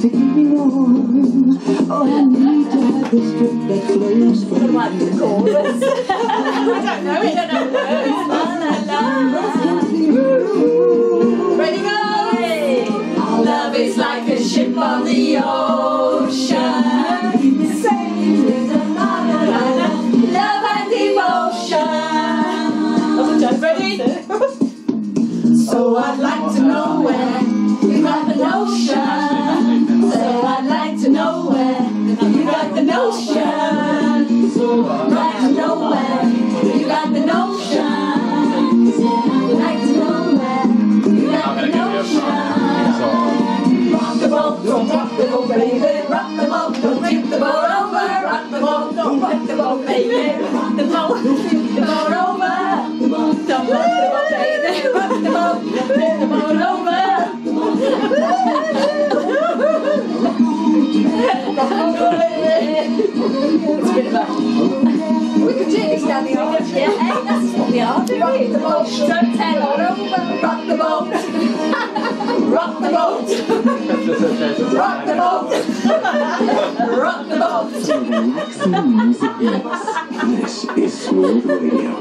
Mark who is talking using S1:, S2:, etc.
S1: to keep me warm. Oh, I need to have this drip that flows from me.
S2: Like the chorus. I don't know it. I don't know it. Ready, go! Love is like a ship on the ocean. Sailing the love and devotion. Ready? So I'd like to know where you got the notion. So I'd like to know where you got the notion. So I'd like to know where you got the notion. I'd like to know where you got the notion. Rock the boat, don't rock the boat, baby. Rock the boat, don't tip the boat over. Rock the boat, don't rock the boat, baby. Rock the boat, don't tip the boat over. Don't rock the boat, baby. Rock the boat, don't tip the boat over. We could do this down the arch. Yeah, hey, that's what we are doing. Rock the boat, don't tell on over. Rock the boat. Rock the boat. Rock the boat. Rock the boat.
S1: Relaxing music mix. This is Smooth Radio.